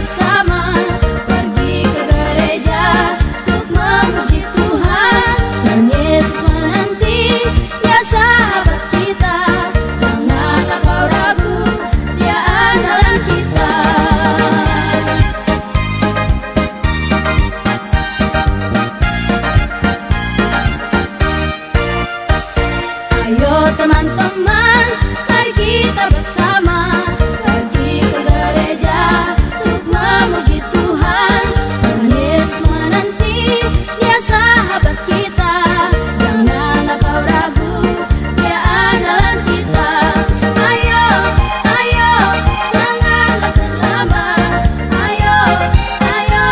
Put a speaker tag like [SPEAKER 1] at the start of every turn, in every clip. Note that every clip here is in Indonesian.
[SPEAKER 1] bersama, pergi ke gereja untuk memuji Tuhan. Dan Yesus menanti, Dia sahabat kita. Janganlah kau ragu, Dia andalan kita. Ayo teman-teman, mari kita bersama, pergi ke gereja untuk memuji Tuhan. Dan Yesus menanti, Dia sahabat kita. Janganlah kau ragu, Dia andalan kita. Ayo, ayo, janganlah terlambat. Ayo, ayo,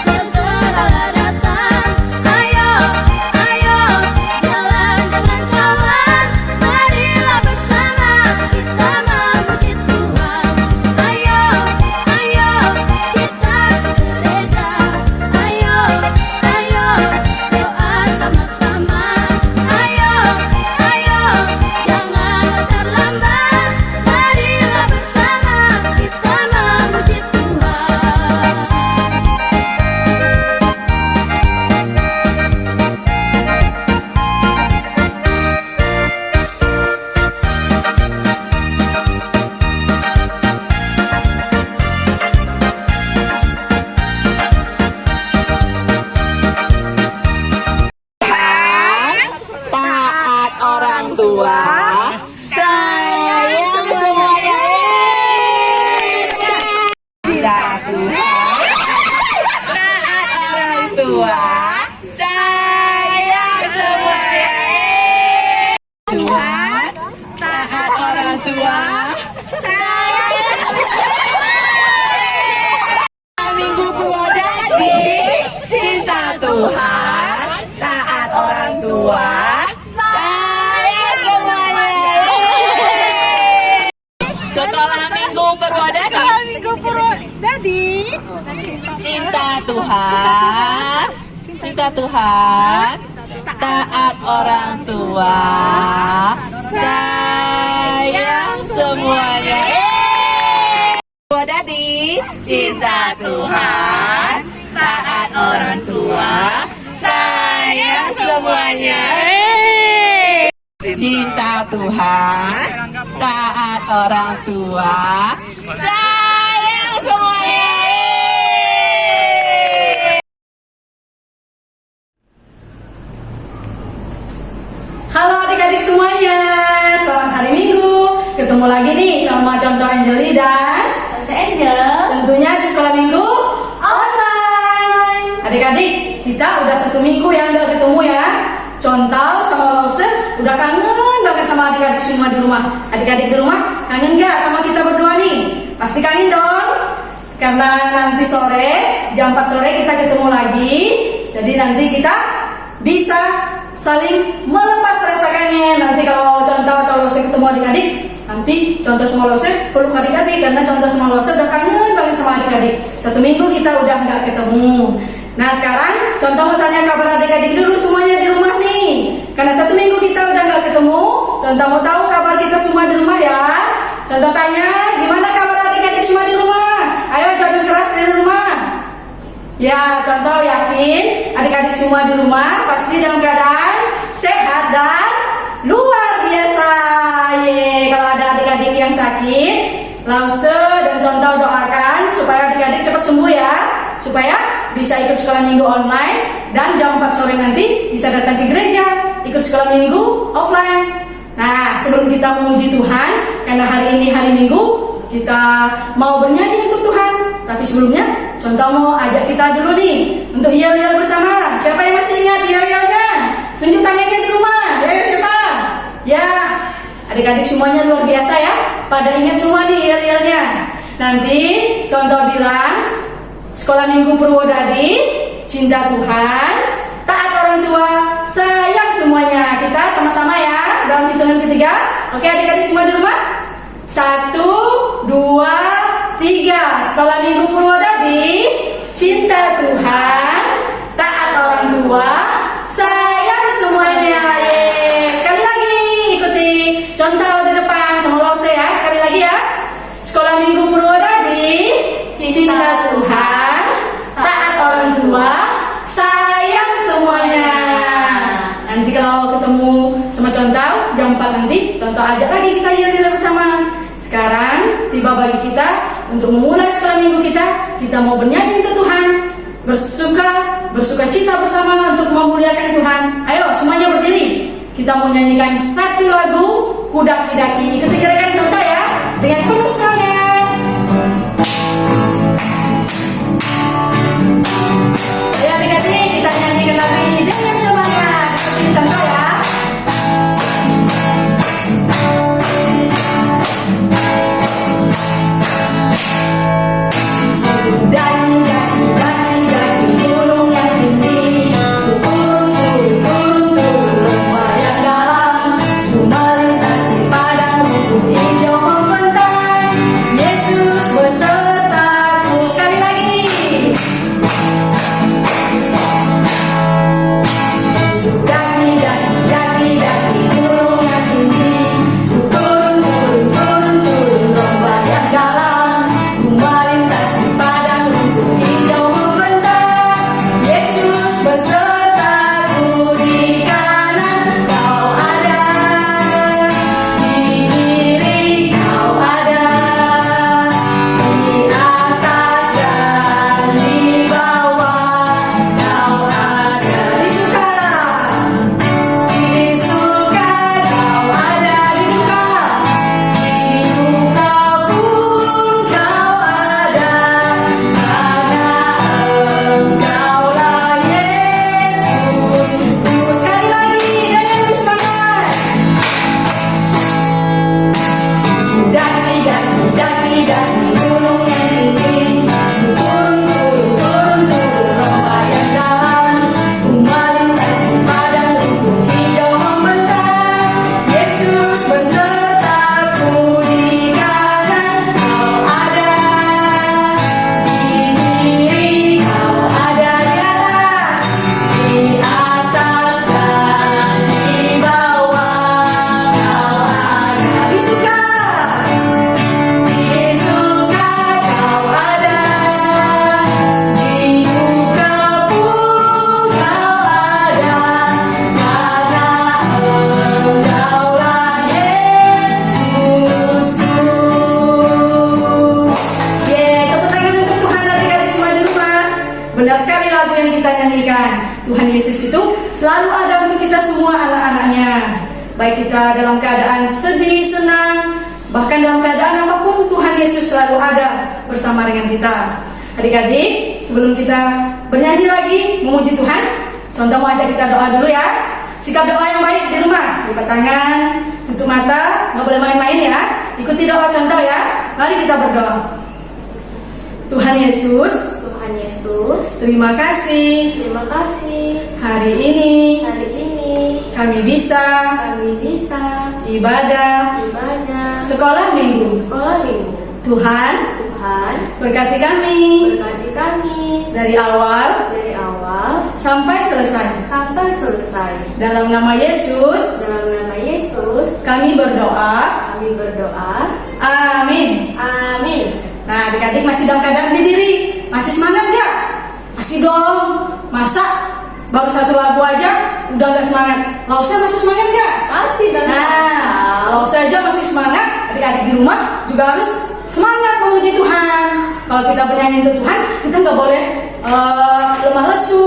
[SPEAKER 1] segeralah datang. Ayo, ayo, jalan dengan kawan. Marilah bersama kita memuji Tuhan. Ayo, ayo, kita ke gereja. Ayo, ayo, doa sama-sama. Ayo, ayo, janganlah terlambat. Marilah bersama kita memuji Tuhan.
[SPEAKER 2] Taat orang tua, sayang semuanya. Cinta Tuhan, taat orang tua, sayang semuanya. Tuhan, taat orang tua, sayang. Minggu Purwodadi, cinta Tuhan, taat orang tua, sayang semuanya. Sekolah Minggu Purwodadi, cinta Tuhan, taat orang tua, sayang semuanya. Purwodadi, cinta Tuhan, taat orang tua, sayang semuanya. Cinta Tuhan, taat orang tua, sayang semuanya.
[SPEAKER 3] Halo adik-adik semuanya, selamat hari Minggu. Ketemu lagi nih sama Contoh Anjeli dan
[SPEAKER 1] Jose Angel,
[SPEAKER 3] tentunya di sekolah Minggu online. Adik-adik, kita udah 1 minggu yang gak ketemu ya. Contoh sama Lause udah kangen banget sama adik-adik semua di rumah. Adik-adik di rumah kangen gak sama kita berdua nih? Pasti kangen dong. Karena nanti sore, jam 4 sore kita ketemu lagi. Jadi nanti kita bisa saling melepas rasa kangen. Nanti kalau Contoh atau Lause ketemu adik-adik, nanti Contoh sama Lause peluk adik-adik. Karena Contoh sama Lause udah kangen banget sama adik-adik. 1 minggu kita udah gak ketemu. Nah sekarang Contoh mau tanya kabar adik-adik dulu semuanya di rumah nih. Karena 1 minggu kita udah gak ketemu, Contoh mau tahu kabar kita semua di rumah ya. Contoh tanya, gimana kabar adik-adik semua di rumah? Ayo jawab keras di rumah. Ya, Contoh yakin adik-adik semua di rumah pasti dalam keadaan sehat dan luar biasa. Ye, kalau ada adik-adik yang sakit, Lause dan Contoh doakan supaya adik-adik cepat sembuh ya, supaya bisa ikut sekolah minggu online dan jam 4 sore nanti bisa datang ke gereja ikut sekolah minggu offline. Nah, sebelum kita memuji Tuhan, karena hari ini hari Minggu, kita mau bernyanyi untuk Tuhan. Tapi sebelumnya, Contoh mau ajak kita dulu nih untuk yel-yel bersama. Siapa yang masih ingat yel-yelnya? Tunjuk tangannya di rumah. Ya, siapa? Ya, adik-adik semuanya luar biasa ya. Pada ingat semua nih yel-yelnya. Nanti Contoh bilang, sekolah minggu Purwodadi, cinta Tuhan, taat orang tua, sayang semuanya. Kita sama-sama ya dalam hitungan ketiga. Oke adik-adik semua di rumah? 1, 2, 3. Sekolah minggu Purwodadi, cinta Tuhan, taat orang tua, sayang semuanya. Yeay. Sekali lagi ikuti Contoh di depan sama Lause ya. Sekali lagi ya. Sekolah minggu Purwodadi, cinta Tuhan. minggu kita mau bernyanyi untuk Tuhan, bersuka cita bersama untuk memuliakan Tuhan. Ayo semuanya berdiri. Kita mau nyanyikan satu lagu, Ku Daki-Daki. Ikuti gerakan contoh ya, dengan penuh semangat. Ayo adik-adik, kita nyanyikan lagu ini dengan semangat. Ikuti contoh ya. Benar sekali lagu yang kita nyanyikan. Tuhan Yesus itu selalu ada untuk kita semua anak-anaknya. Baik kita dalam keadaan sedih, senang, bahkan dalam keadaan apapun, Tuhan Yesus selalu ada bersama dengan kita. Adik-adik, sebelum kita bernyanyi lagi, memuji Tuhan, contoh mau ajak kita doa dulu ya. Sikap doa yang baik di rumah, lipat tangan, tutup mata, nggak boleh main-main ya. Ikuti doa contoh ya. Mari kita berdoa. Tuhan Yesus, terima kasih hari ini kami bisa ibadah sekolah minggu. Tuhan berkati kami dari awal sampai selesai. Dalam nama Yesus kami berdoa. Amin. Nah, adik-adik masih dalam keadaan berdiri, masih semangat nggak? Masih dong. Masa baru satu lagu aja udah nggak semangat? Lausnya masih semangat nggak?
[SPEAKER 1] Masih dan
[SPEAKER 3] Lausnya aja masih semangat. Adik-adik di rumah juga harus semangat memuji Tuhan. Kalau kita bernyanyi untuk Tuhan, kita nggak boleh lemah lesu,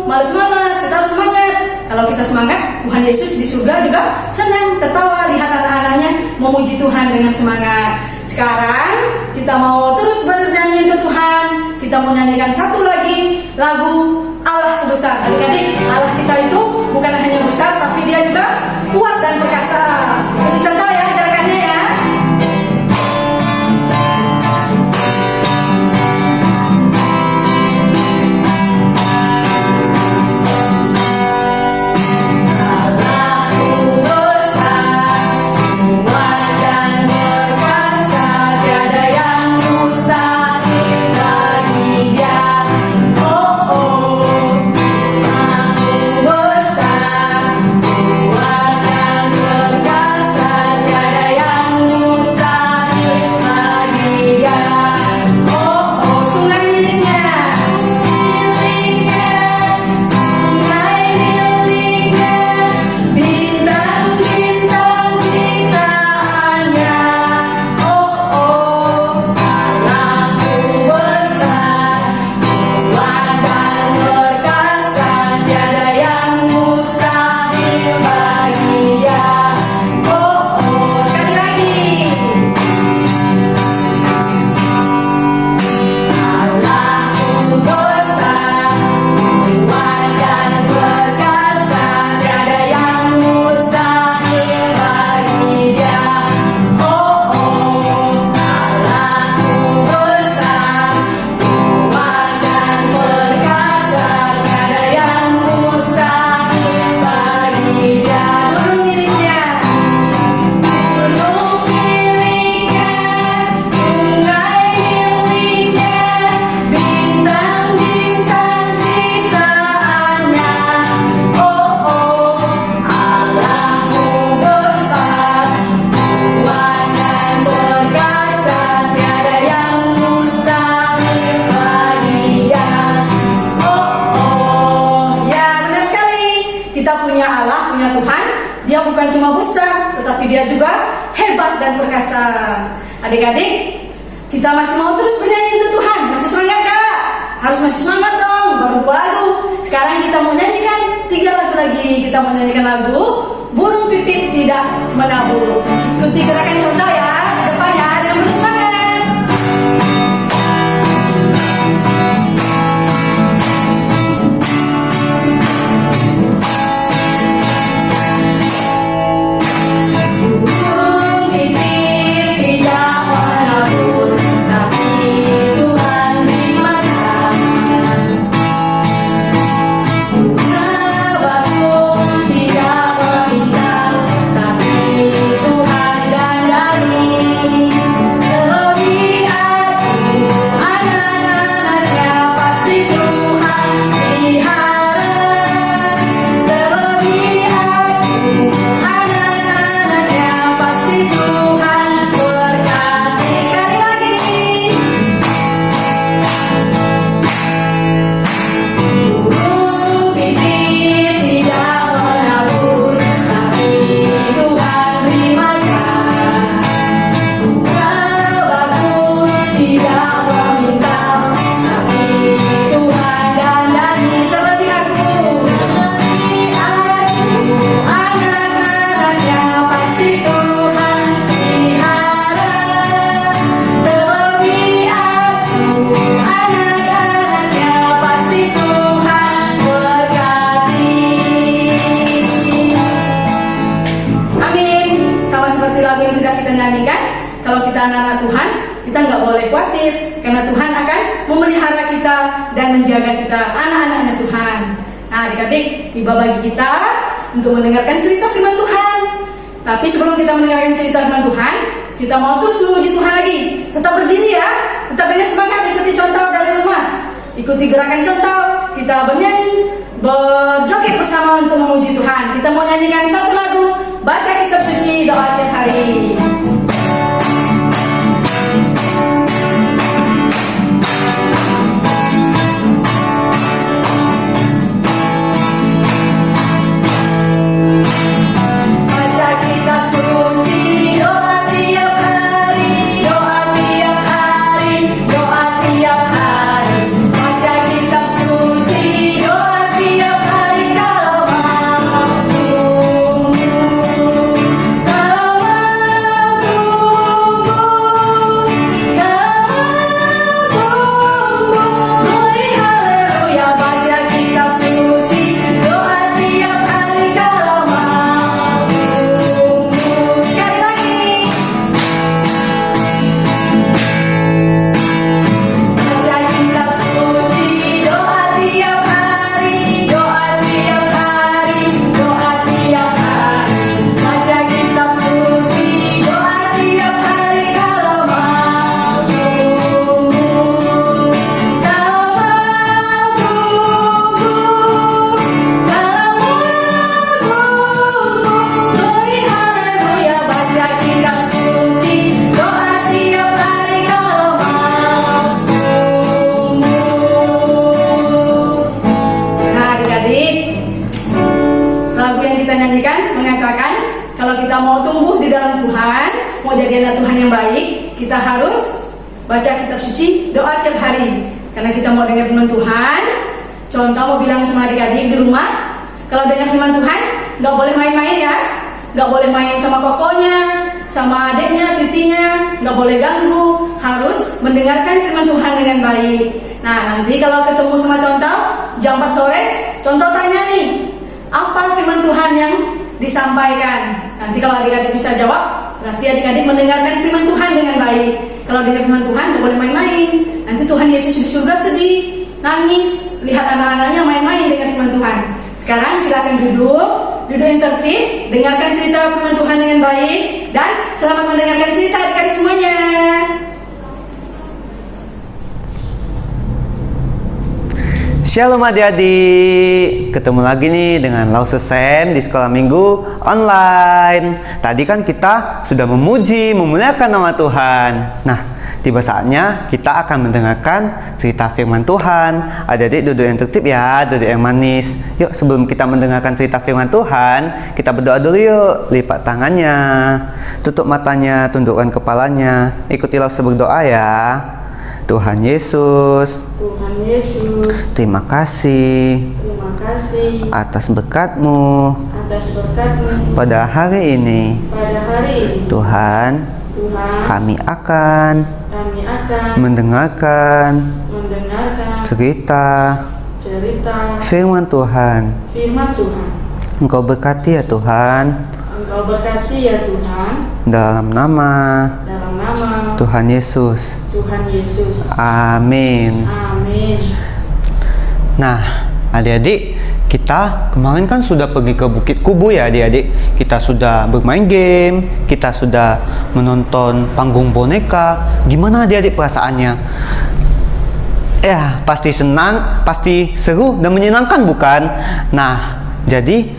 [SPEAKER 3] malas-malas. Kita harus semangat. Kalau kita semangat, Tuhan Yesus di surga juga senang, tertawa lihat anak-anaknya memuji Tuhan dengan semangat. Sekarang kita mau terus bernyanyi untuk Tuhan. Kita mau nyanyikan satu lagi lagu Allah Besar. Adik-adik, Allah kita itu bukan hanya besar, tapi dia juga kuat dan perkasa. Ini contoh ya gerakannya ya.
[SPEAKER 1] Besar, kuat
[SPEAKER 3] anak Tuhan, dia bukan cuma besar, tetapi dia juga hebat dan perkasa. Adik-adik, kita masih mau terus bernyanyi untuk Tuhan? Masih semangat gak? Harus masih semangat dong, baru 2 lagu. Sekarang kita mau nyanyikan 3 lagu lagi. Kita mau nyanyikan lagu Burung Pipit Tidak Menabur. Ikuti gerakan contoh ya, depannya dengan bersemangat. Kalau kita anak-anak Tuhan, kita nggak boleh khawatir karena Tuhan akan memelihara kita dan menjaga kita, anak-anaknya Tuhan. Nah, adik-adik, tiba bagi kita untuk mendengarkan cerita firman Tuhan. Tapi sebelum kita mendengarkan cerita firman Tuhan, kita mau terus memuji Tuhan lagi. Tetap berdiri ya, tetap dengan semangat, ikuti contoh dari rumah, ikuti gerakan contoh, kita bernyanyi, berjoget bersama untuk memuji Tuhan. Kita mau nyanyikan 1 lagu, baca kitab suci, doa tiap hari. Mau tumbuh di dalam Tuhan, mau jadi anak Tuhan yang baik, kita harus baca kitab suci, doa tiap hari. Karena kita mau dengar firman Tuhan. Contoh mau bilang sama adik-adik di rumah, kalau dengar firman Tuhan, nggak boleh main-main ya, nggak boleh main sama kokonya, sama adiknya, titinya, nggak boleh ganggu, harus mendengarkan firman Tuhan dengan baik. Nah, nanti kalau ketemu sama contoh jam 4 sore, contoh tanya nih, apa firman Tuhan yang disampaikan. Nanti kalau adik-adik bisa jawab, berarti adik-adik mendengarkan firman Tuhan dengan baik. Kalau dengar firman Tuhan, nggak boleh main-main. Nanti Tuhan Yesus di surga sedih, nangis, lihat anak-anaknya main-main dengan firman Tuhan. Sekarang silakan duduk yang tertib, dengarkan cerita firman Tuhan dengan baik, dan selamat mendengarkan cerita adik-adik semuanya.
[SPEAKER 4] Shalom adik-adik, ketemu lagi nih dengan Lause Sam di sekolah minggu online. Tadi kan kita sudah memuji, memuliakan nama Tuhan. Nah, tiba saatnya kita akan mendengarkan cerita firman Tuhan. Adik-adik duduk yang tertib ya, duduk yang manis. Yuk, sebelum kita mendengarkan cerita firman Tuhan, kita berdoa dulu yuk. Lipat tangannya, tutup matanya, tundukkan kepalanya. Ikuti Lause berdoa ya. Tuhan Yesus, terima kasih atas berkat-Mu pada hari ini. Tuhan, kami akan mendengarkan cerita firman Tuhan. Engkau berkati ya Tuhan, dalam nama Tuhan Yesus. Amin. Nah, adik-adik, kita kemarin kan sudah pergi ke Bukit Kubu ya adik-adik. Kita sudah bermain game, kita sudah menonton panggung boneka. Gimana adik-adik perasaannya? Ya, pasti senang, pasti seru dan menyenangkan bukan? Nah, jadi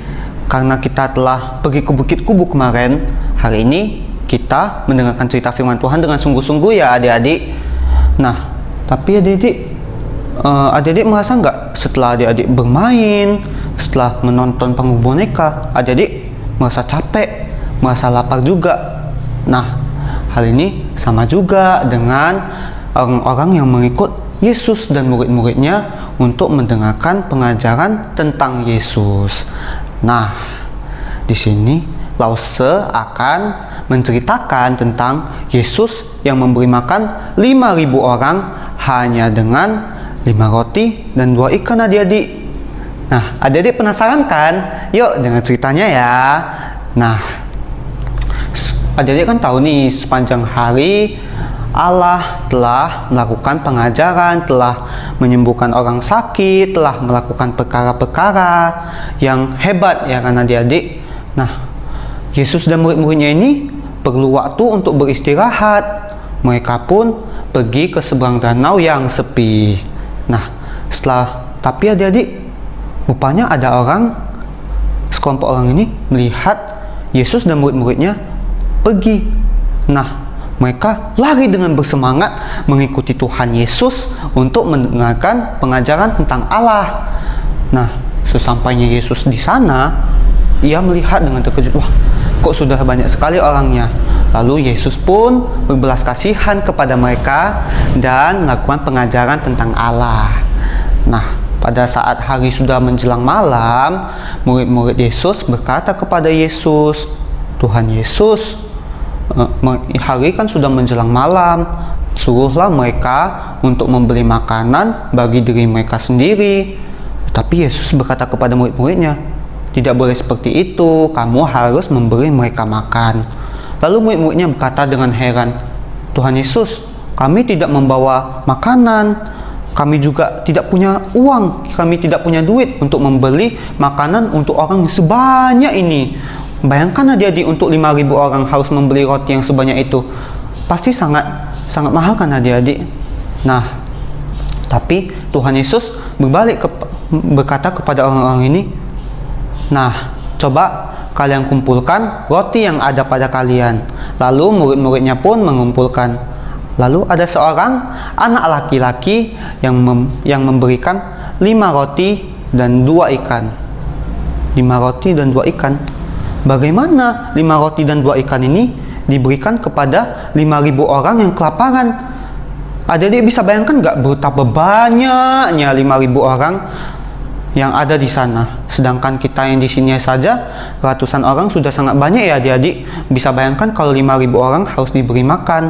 [SPEAKER 4] karena kita telah pergi ke Bukit Kubu kemarin, hari ini kita mendengarkan cerita firman Tuhan dengan sungguh-sungguh ya adik-adik. Nah, tapi adik-adik, adik-adik merasa nggak setelah adik-adik bermain, setelah menonton panggung boneka, adik-adik merasa capek, merasa lapar juga. Nah, hal ini sama juga dengan orang-orang yang mengikut Yesus dan murid-muridnya untuk mendengarkan pengajaran tentang Yesus. Nah, di sini Lause akan menceritakan tentang Yesus yang memberi makan 5.000 orang hanya dengan 5 roti dan 2 ikan adik-adik. Nah, adik-adik penasaran kan? Yuk dengar ceritanya ya. Nah, adik-adik kan tahu nih, sepanjang hari Allah telah melakukan pengajaran, telah menyembuhkan orang sakit, telah melakukan perkara-perkara yang hebat ya kan adik-adik. Nah, Yesus dan murid-muridnya ini perlu waktu untuk beristirahat. Mereka pun pergi ke seberang danau yang sepi. Nah, tapi adik-adik, rupanya ada sekelompok orang ini melihat Yesus dan murid-muridnya pergi. Nah, mereka lari dengan bersemangat mengikuti Tuhan Yesus untuk mendengarkan pengajaran tentang Allah. Nah, sesampainya Yesus di sana, ia melihat dengan terkejut, wah, kok sudah banyak sekali orangnya. Lalu Yesus pun berbelas kasihan kepada mereka dan melakukan pengajaran tentang Allah. Nah, pada saat hari sudah menjelang malam, murid-murid Yesus berkata kepada Yesus, Tuhan Yesus, hari kan sudah menjelang malam, suruhlah mereka untuk membeli makanan bagi diri mereka sendiri. Tapi Yesus berkata kepada murid-muridnya, tidak boleh seperti itu, kamu harus memberi mereka makan. Lalu murid-muridnya berkata dengan heran, Tuhan Yesus, kami tidak membawa makanan, kami juga tidak punya uang, kami tidak punya duit untuk membeli makanan untuk orang sebanyak ini. Bayangkan adik-adik, untuk 5.000 orang harus membeli roti yang sebanyak itu. Pasti sangat mahal kan adik-adik? Nah, tapi Tuhan Yesus berkata kepada orang-orang ini, nah, coba kalian kumpulkan roti yang ada pada kalian. Lalu murid-muridnya pun mengumpulkan. Lalu ada seorang anak laki-laki yang memberikan 5 roti dan 2 ikan. 5 roti dan 2 ikan. Bagaimana 5 roti dan 2 ikan ini diberikan kepada 5.000 orang yang kelaparan? Adik-adik bisa bayangkan nggak betapa banyaknya 5.000 orang yang ada di sana. Sedangkan kita yang di sini saja ratusan orang sudah sangat banyak ya adik-adik. Bisa bayangkan kalau 5.000 orang harus diberi makan.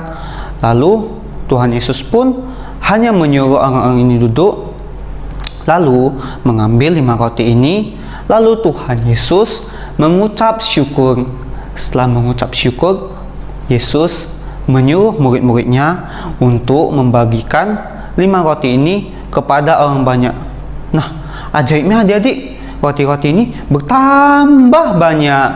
[SPEAKER 4] Lalu Tuhan Yesus pun hanya menyuruh orang-orang ini duduk, lalu mengambil 5 roti ini. Lalu Tuhan Yesus mengucap syukur. Setelah mengucap syukur, Yesus menyuruh murid-muridnya untuk membagikan 5 roti ini kepada orang banyak. Nah, ajaibnya adik-adik, roti-roti ini bertambah banyak,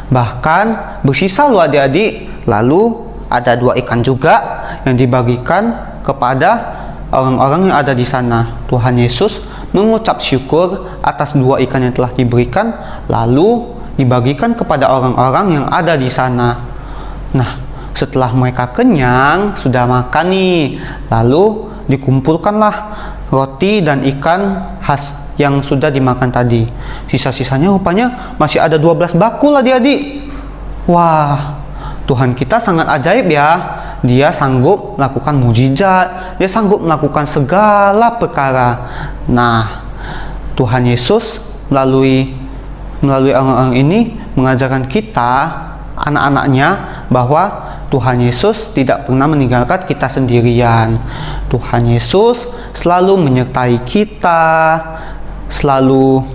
[SPEAKER 4] bahkan bersisa loh adik-adik. Lalu ada 2 ikan juga yang dibagikan kepada orang-orang yang ada di sana. Tuhan Yesus mengucap syukur atas 2 ikan yang telah diberikan, lalu dibagikan kepada orang-orang yang ada di sana. Nah, setelah mereka kenyang, sudah makan nih, lalu dikumpulkanlah roti dan ikan khas yang sudah dimakan tadi. Sisa-sisanya rupanya masih ada 12 bakul, adik-adik. Wah, Tuhan kita sangat ajaib ya. Dia sanggup melakukan mujizat, dia sanggup melakukan segala perkara. Nah, Tuhan Yesus melalui orang-orang ini mengajarkan kita, anak-anaknya, bahwa Tuhan Yesus tidak pernah meninggalkan kita sendirian. Tuhan Yesus selalu menyertai kita, selalu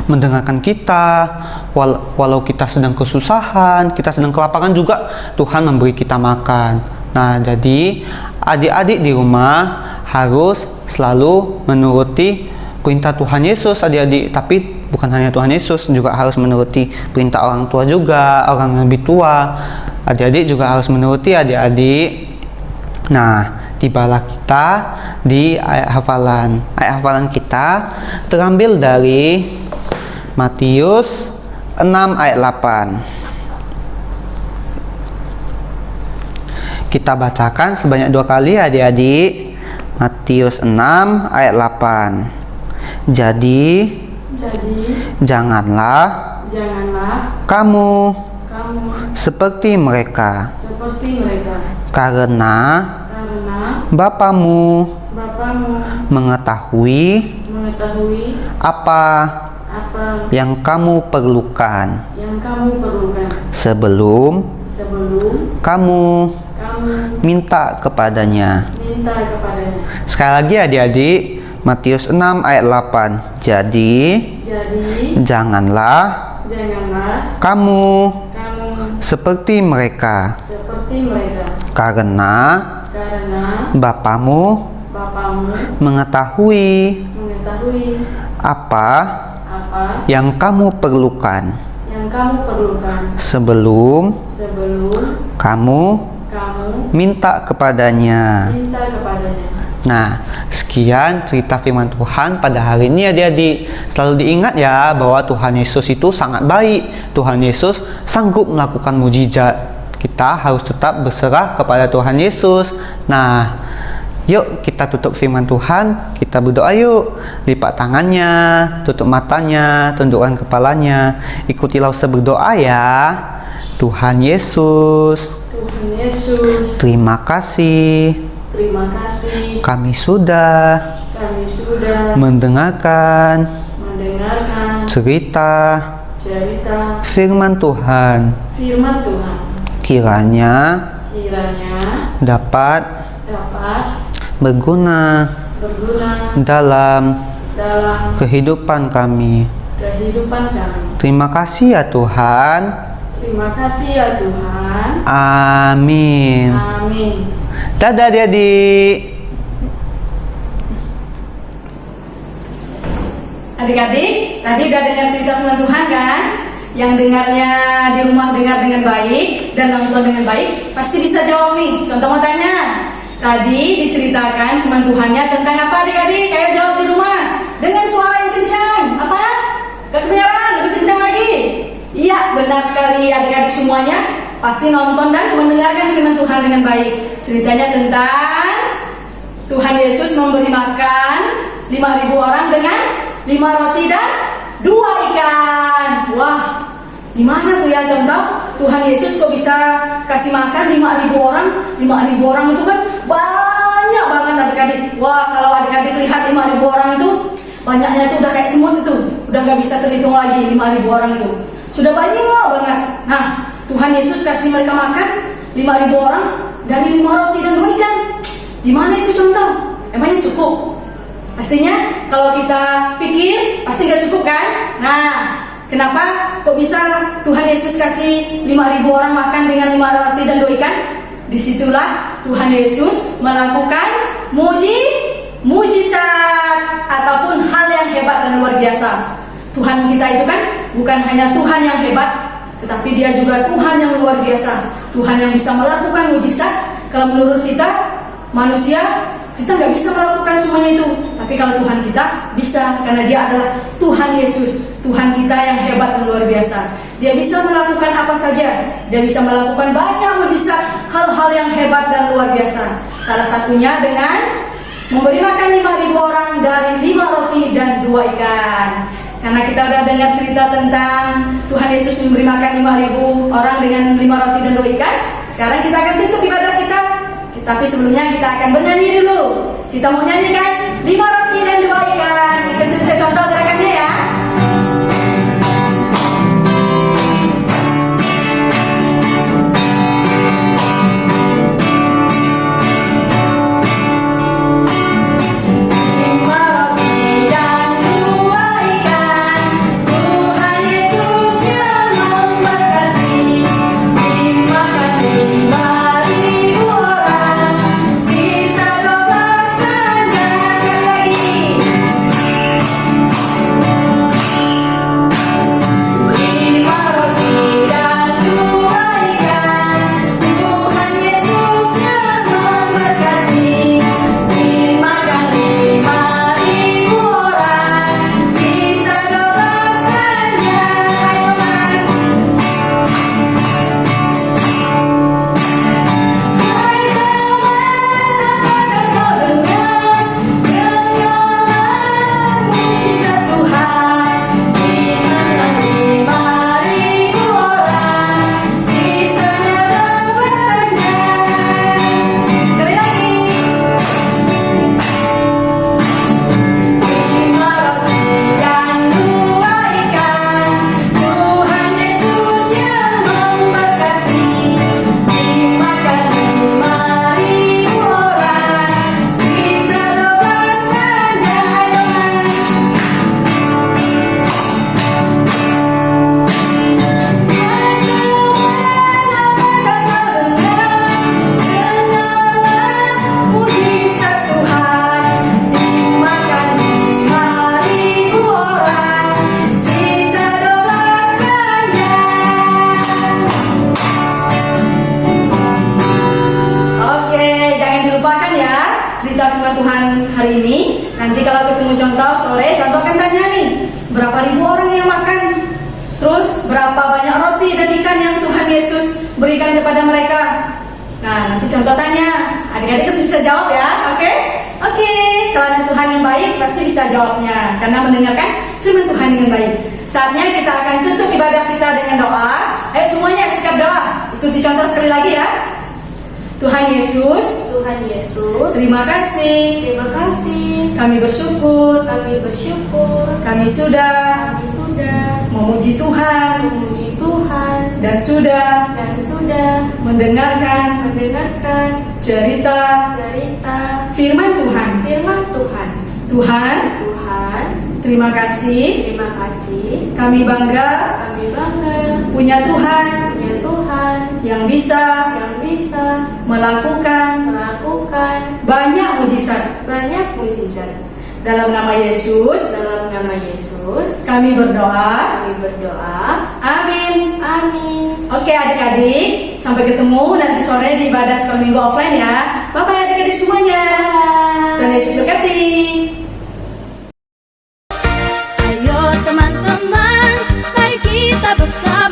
[SPEAKER 4] mendengarkan kita, walau kita sedang kesusahan, kita sedang kelaparan juga Tuhan memberi kita makan. Nah, jadi adik-adik di rumah harus selalu menuruti perintah Tuhan Yesus, adik-adik. Tapi bukan hanya Tuhan Yesus, juga harus menuruti perintah orang tua juga, orang yang lebih tua. Adik-adik juga harus menuruti, adik-adik. Nah, tibalah kita di ayat hafalan. Ayat hafalan kita terambil dari Matius 6 ayat 8. Kita bacakan sebanyak 2 kali, adik-adik. Matius 6 ayat 8. Jadi janganlah kamu seperti mereka, karena Bapamu mengetahui apa yang kamu perlukan sebelum kamu minta kepadanya. Sekali lagi, adik-adik, Matius 6 ayat 8. Jadi janganlah kamu seperti mereka, karena Bapamu mengetahui apa yang kamu perlukan sebelum kamu minta kepadanya. Nah, sekian cerita firman Tuhan pada hari ini, adik-adik. Selalu diingat ya bahwa Tuhan Yesus itu sangat baik. Tuhan Yesus sanggup melakukan mujizat. Kita harus tetap berserah kepada Tuhan Yesus. Nah, yuk kita tutup firman Tuhan, kita berdoa yuk. Lipat tangannya, tutup matanya, tundukkan kepalanya. Ikutilah usah berdoa ya. Tuhan Yesus, terima kasih. Kami sudah mendengarkan cerita firman Tuhan. Kiranya dapat berguna dalam kehidupan kami. Terima kasih ya Tuhan. Amin. Dadah adik-adik.
[SPEAKER 3] Adik-adik, tadi udah dengar cerita firman Tuhan kan? Yang dengarnya di rumah dengar dengan baik dan nonton dengan baik, pasti bisa jawab nih. Contoh mau tanya. Tadi diceritakan firman Tuhannya tentang apa, adik-adik? Ayo jawab di rumah dengan suara yang kencang. Apa? Kedengaran, lebih kencang lagi. Iya, benar sekali adik-adik semuanya. Pasti nonton dan mendengarkan firman Tuhan dengan baik. Ceritanya tentang Tuhan Yesus memberi makan 5.000 orang dengan 5 roti dan 2 ikan. Wah, gimana tuh ya contoh? Tuhan Yesus kok bisa kasih makan 5.000 orang? 5.000 orang itu kan banyak banget adik-adik. Wah, kalau adik-adik lihat 5.000 orang itu, banyaknya itu udah kayak semut itu. Udah gak bisa terhitung lagi 5.000 orang itu. Sudah banyak banget. Nah, Tuhan Yesus kasih mereka makan 5.000 orang dari 5 roti dan 2 ikan. Gimana itu contoh? Emangnya cukup? Pastinya kalau kita pikir pasti gak cukup kan? Nah, kenapa kok bisa Tuhan Yesus kasih 5.000 orang makan dengan 5 roti dan 2 ikan? Disitulah Tuhan Yesus melakukan mujizat ataupun hal yang hebat dan luar biasa. Tuhan kita itu kan bukan hanya Tuhan yang hebat, tetapi dia juga Tuhan yang luar biasa. Tuhan yang bisa melakukan mujizat. Kalau menurut kita manusia, kita nggak bisa melakukan semuanya itu. Tapi kalau Tuhan kita bisa, karena Dia adalah Tuhan Yesus, Tuhan kita yang hebat dan luar biasa. Dia bisa melakukan apa saja. Dia bisa melakukan banyak mujizat, hal-hal yang hebat dan luar biasa. Salah satunya dengan memberi makan 5.000 orang dari 5 roti dan 2 ikan. Karena kita udah dengar cerita tentang Tuhan Yesus memberi makan 5.000 orang dengan 5 roti dan 2 ikan. Sekarang kita akan tutup ibadah kita. Tapi sebelumnya kita akan bernyanyi dulu. Kita mau nyanyikan 5 roti dan 2 ikan. Kita bisa contoh gerakannya ya. Cerita firman Tuhan hari ini. Nanti kalau ketemu contoh sore, contoh kan tanya nih, berapa ribu orang yang makan? Terus berapa banyak roti dan ikan yang Tuhan Yesus berikan kepada mereka? Nah, nanti contoh tanya. Adik-adik itu bisa jawab ya, oke? Oke, kalau ada Tuhan yang baik pasti bisa jawabnya karena mendengarkan firman Tuhan dengan baik. Saatnya kita akan tutup ibadah kita dengan doa. Ayo semuanya sikap doa. Ikuti contoh sekali lagi ya. Tuhan Yesus, terima kasih. Kami bersyukur. Kami sudah memuji Tuhan dan sudah mendengarkan cerita firman Tuhan. Tuhan, terima kasih. Kami bangga punya Tuhan yang bisa melakukan banyak mujizat. Dalam nama Yesus, kami berdoa. Amin. Oke adik-adik, sampai ketemu nanti sore di ibadah sekolah minggu offline ya. Bye-bye adik-adik semuanya. Tuhan Yesus berkati.
[SPEAKER 1] Ayo teman-teman, mari kita bersama